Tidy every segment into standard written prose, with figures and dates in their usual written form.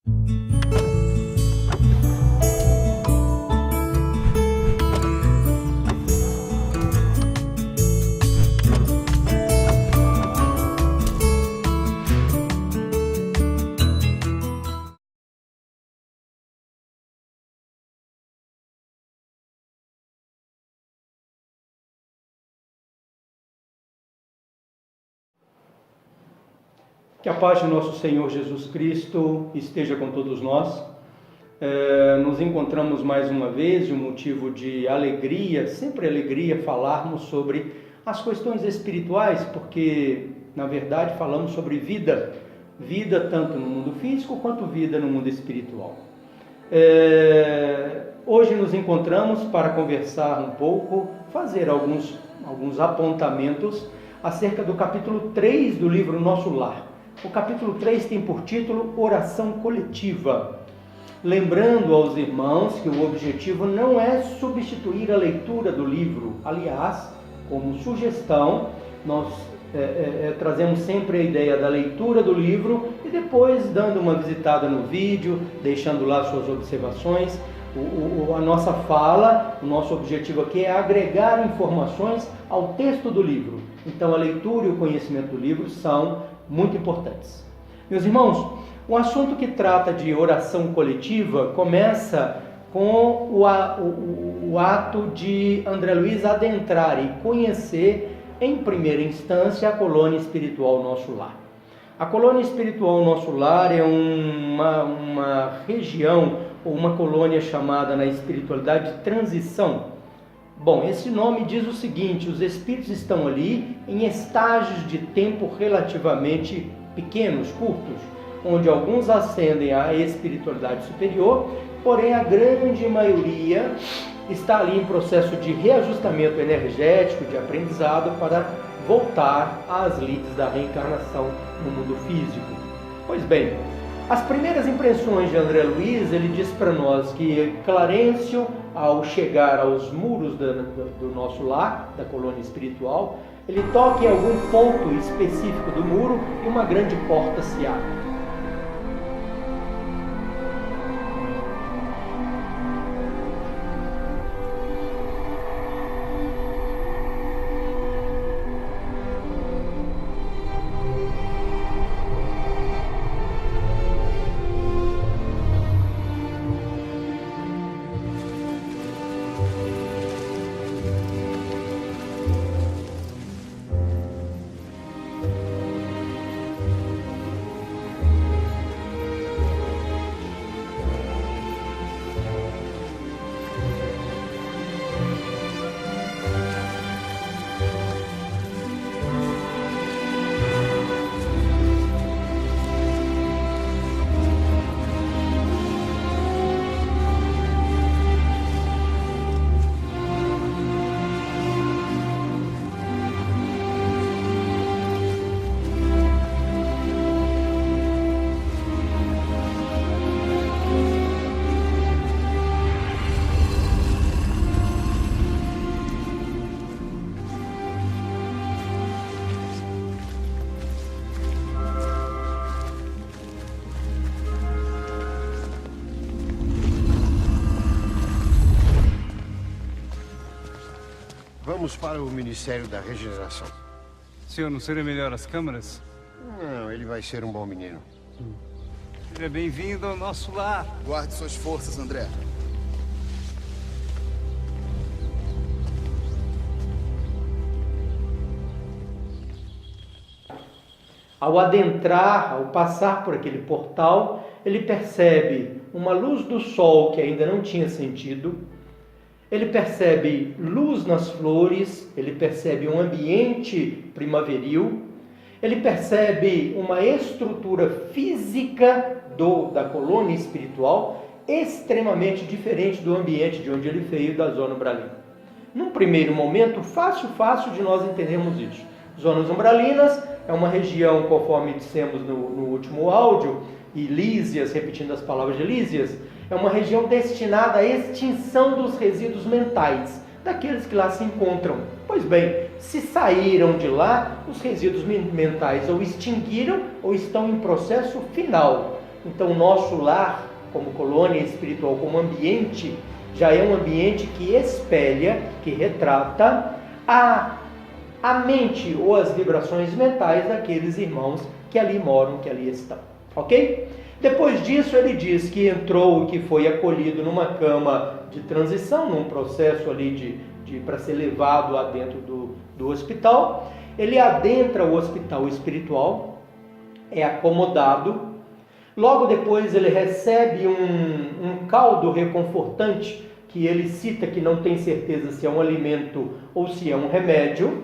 Que a paz do nosso Senhor Jesus Cristo esteja com todos nós. Nos encontramos mais uma vez, de um motivo de alegria, sempre alegria falarmos sobre as questões espirituais, porque, na verdade, falamos sobre vida. Vida tanto no mundo físico quanto vida no mundo espiritual. Hoje nos encontramos para conversar um pouco, fazer alguns apontamentos acerca do capítulo 3 do livro Nosso Lar. O capítulo 3 tem por título Oração Coletiva. Lembrando aos irmãos que o objetivo não é substituir a leitura do livro. Aliás, como sugestão, nós trazemos sempre a ideia da leitura do livro e depois dando uma visitada no vídeo, deixando lá suas observações. A nossa fala, o nosso objetivo aqui é agregar informações ao texto do livro. Então a leitura e o conhecimento do livro são muito importantes. Meus irmãos, o assunto que trata de oração coletiva começa com o ato de André Luiz adentrar e conhecer em primeira instância a colônia espiritual Nosso Lar. A colônia espiritual Nosso Lar é uma região ou uma colônia chamada na espiritualidade de transição. Bom, esse nome diz o seguinte: os espíritos estão ali em estágios de tempo relativamente pequenos, curtos, onde alguns ascendem à espiritualidade superior, porém a grande maioria está ali em processo de reajustamento energético, de aprendizado, para voltar às lides da reencarnação no mundo físico. Pois bem, as primeiras impressões de André Luiz, ele diz para nós que Clarencio, ao chegar aos muros do nosso lar, da colônia espiritual, ele toca em algum ponto específico do muro e uma grande porta se abre. Vamos para o Ministério da Regeneração. Senhor, não seria melhor as câmaras? Não, ele vai ser um bom menino. Seja bem-vindo ao nosso lar. Guarde suas forças, André. Ao adentrar, ao passar por aquele portal, ele percebe uma luz do sol que ainda não tinha sentido. Ele percebe luz nas flores, ele percebe um ambiente primaveril, ele percebe uma estrutura física da colônia espiritual extremamente diferente do ambiente de onde ele veio, da zona umbralina. Num primeiro momento, fácil de nós entendermos isso. Zonas umbralinas é uma região, conforme dissemos no último áudio, e Lísias, repetindo as palavras de Lísias, é uma região destinada à extinção dos resíduos mentais, daqueles que lá se encontram. Pois bem, se saíram de lá, os resíduos mentais ou extinguiram ou estão em processo final. Então o nosso lar, como colônia espiritual, como ambiente, já é um ambiente que espelha, que retrata a mente ou as vibrações mentais daqueles irmãos que ali moram, que ali estão. Ok? Depois disso ele diz que entrou, que foi acolhido numa cama de transição, num processo ali para ser levado adentro do hospital. Ele adentra o hospital espiritual, é acomodado. Logo depois ele recebe um caldo reconfortante, que ele cita que não tem certeza se é um alimento ou se é um remédio.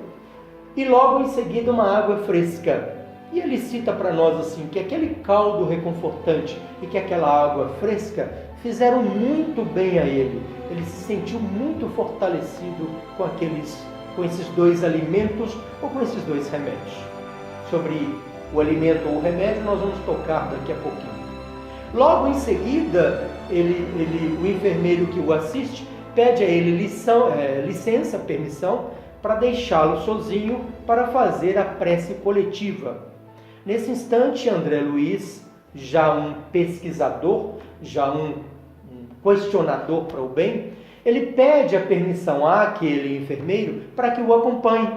E logo em seguida uma água fresca. E ele cita para nós assim, que aquele caldo reconfortante e que aquela água fresca fizeram muito bem a ele. Ele se sentiu muito fortalecido com esses dois alimentos ou com esses dois remédios. Sobre o alimento ou o remédio nós vamos tocar daqui a pouquinho. Logo em seguida, o enfermeiro que o assiste pede a ele licença, permissão, para deixá-lo sozinho para fazer a prece coletiva. Nesse instante, André Luiz, já um pesquisador, já um questionador para o bem, ele pede a permissão àquele enfermeiro para que o acompanhe.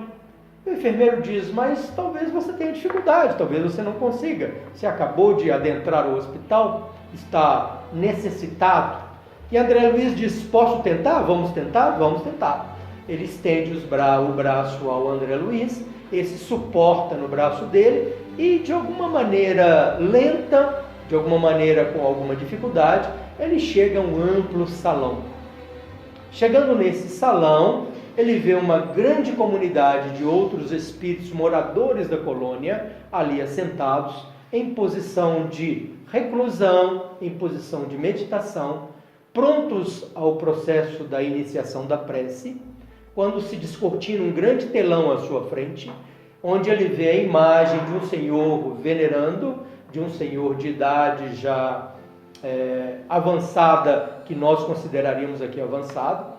O enfermeiro diz, mas talvez você tenha dificuldade, talvez você não consiga. Você acabou de adentrar o hospital, está necessitado. E André Luiz diz, posso tentar? Vamos tentar? Vamos tentar. Ele estende o braço ao André Luiz, esse suporta no braço dele e de alguma maneira lenta, de alguma maneira com alguma dificuldade, ele chega a um amplo salão. Chegando nesse salão, ele vê uma grande comunidade de outros espíritos moradores da colônia ali assentados em posição de reclusão, em posição de meditação, prontos ao processo da iniciação da prece, quando se descortina um grande telão à sua frente, onde ele vê a imagem de um senhor venerando, de um senhor de idade já avançada, que nós consideraríamos aqui avançado,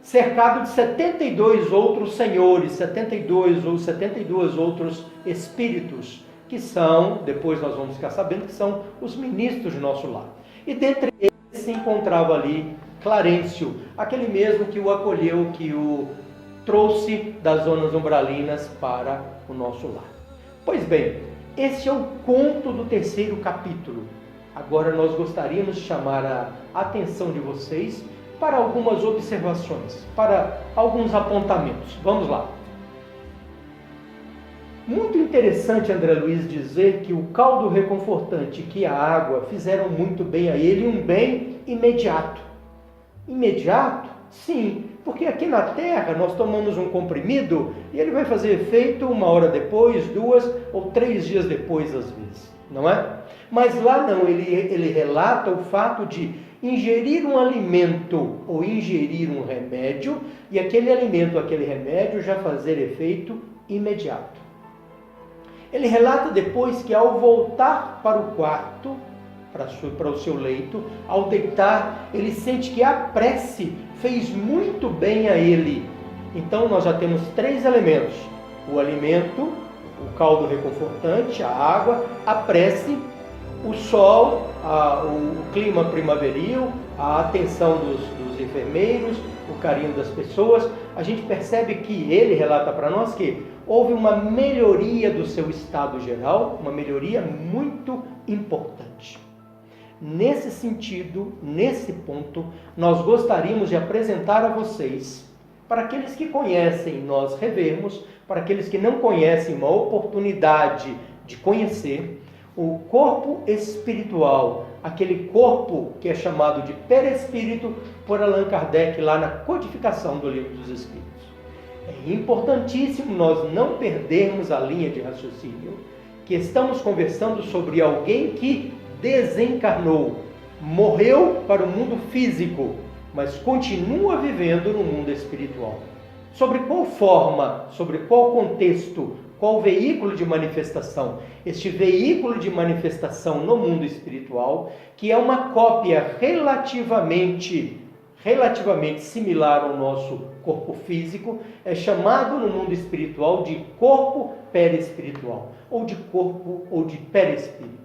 cercado de 72 outros senhores, 72 ou 72 outros espíritos, que são, depois nós vamos ficar sabendo, que são os ministros de nosso lar. E dentre eles se encontrava ali Clarencio, aquele mesmo que o acolheu, que o trouxe das zonas umbralinas para o nosso lar. Pois bem, esse é o conto do 3º capítulo. Agora nós gostaríamos de chamar a atenção de vocês para algumas observações, para alguns apontamentos. Vamos lá. Muito interessante, André Luiz, dizer que o caldo reconfortante que a água fizeram muito bem a ele, um bem imediato. Imediato? Sim, porque aqui na Terra nós tomamos um comprimido e ele vai fazer efeito 1 hora depois, 2 ou 3 dias depois às vezes, não é? Mas lá não, ele relata o fato de ingerir um alimento ou ingerir um remédio e aquele alimento, aquele remédio já fazer efeito imediato. Ele relata depois que ao voltar para o quarto, para o seu leito, ao deitar, ele sente que a prece fez muito bem a ele. Então nós já temos 3 elementos: o alimento, o caldo reconfortante, a água, a prece, o sol, o clima primaveril, a atenção dos enfermeiros, o carinho das pessoas. A gente percebe que ele relata para nós que houve uma melhoria do seu estado geral, uma melhoria muito importante. Nesse sentido, nesse ponto, nós gostaríamos de apresentar a vocês, para aqueles que conhecem, nós revermos, para aqueles que não conhecem, uma oportunidade de conhecer o corpo espiritual, aquele corpo que é chamado de perespírito por Allan Kardec lá na codificação do Livro dos Espíritos. É importantíssimo nós não perdermos a linha de raciocínio, que estamos conversando sobre alguém que desencarnou, morreu para o mundo físico, mas continua vivendo no mundo espiritual. Sobre qual forma, sobre qual contexto, qual veículo de manifestação? Este veículo de manifestação no mundo espiritual, que é uma cópia relativamente similar ao nosso corpo físico, é chamado no mundo espiritual de corpo perespiritual, ou de corpo ou de perespírito.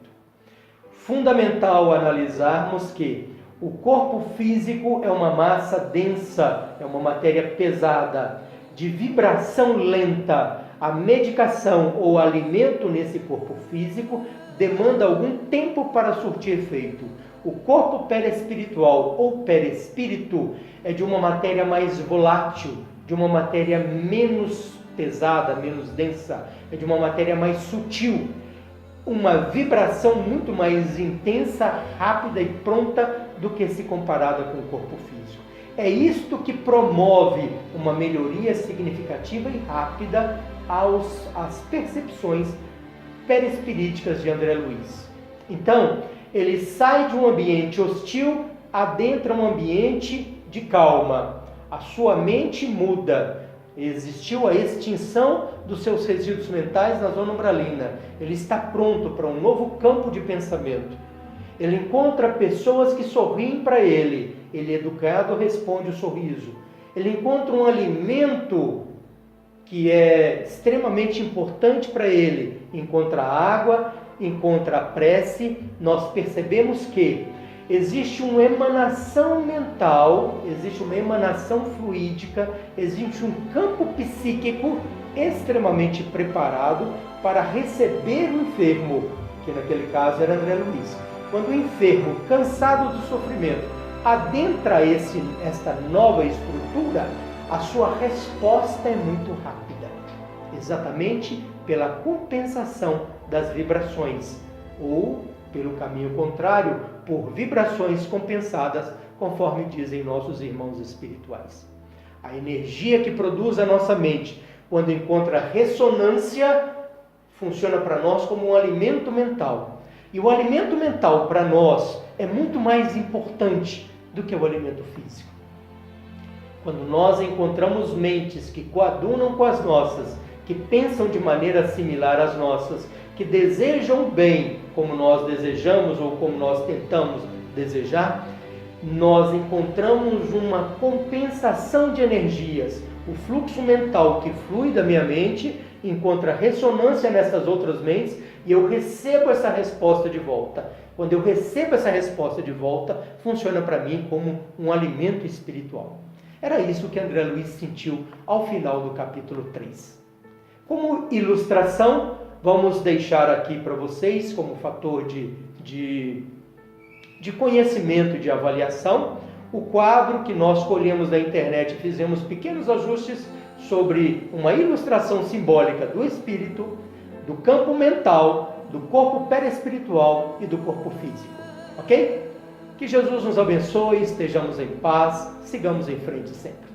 fundamental analisarmos que o corpo físico é uma massa densa, é uma matéria pesada, de vibração lenta. A medicação ou alimento nesse corpo físico demanda algum tempo para surtir efeito. O corpo perespiritual ou perespírito é de uma matéria mais volátil, de uma matéria menos pesada, menos densa, é de uma matéria mais sutil, uma vibração muito mais intensa, rápida e pronta do que se comparada com o corpo físico. É isto que promove uma melhoria significativa e rápida às percepções perispiríticas de André Luiz. Então, ele sai de um ambiente hostil, adentra um ambiente de calma. A sua mente muda. Existiu a extinção dos seus resíduos mentais na zona umbralina. Ele está pronto para um novo campo de pensamento. Ele encontra pessoas que sorriem para ele. Ele, educado, responde o sorriso. Ele encontra um alimento que é extremamente importante para ele. Encontra água, encontra a prece. Nós percebemos que existe uma emanação mental, existe uma emanação fluídica, existe um campo psíquico extremamente preparado para receber o enfermo, que naquele caso era André Luiz. Quando o enfermo, cansado do sofrimento, adentra esta nova estrutura, a sua resposta é muito rápida, exatamente pela compensação das vibrações, ou, pelo caminho contrário, por vibrações compensadas, conforme dizem nossos irmãos espirituais. A energia que produz a nossa mente, quando encontra ressonância, funciona para nós como um alimento mental. E o alimento mental para nós é muito mais importante do que o alimento físico. Quando nós encontramos mentes que coadunam com as nossas, que pensam de maneira similar às nossas, que desejam o bem como nós desejamos ou como nós tentamos desejar, nós encontramos uma compensação de energias. O fluxo mental que flui da minha mente encontra ressonância nessas outras mentes e eu recebo essa resposta de volta. Quando eu recebo essa resposta de volta, funciona para mim como um alimento espiritual. Era isso que André Luiz sentiu ao final do capítulo 3. Como ilustração, vamos deixar aqui para vocês, como fator de conhecimento e de avaliação, o quadro que nós colhemos da internet e fizemos pequenos ajustes sobre uma ilustração simbólica do espírito, do campo mental, do corpo perespiritual e do corpo físico. Ok? Que Jesus nos abençoe, estejamos em paz, sigamos em frente sempre.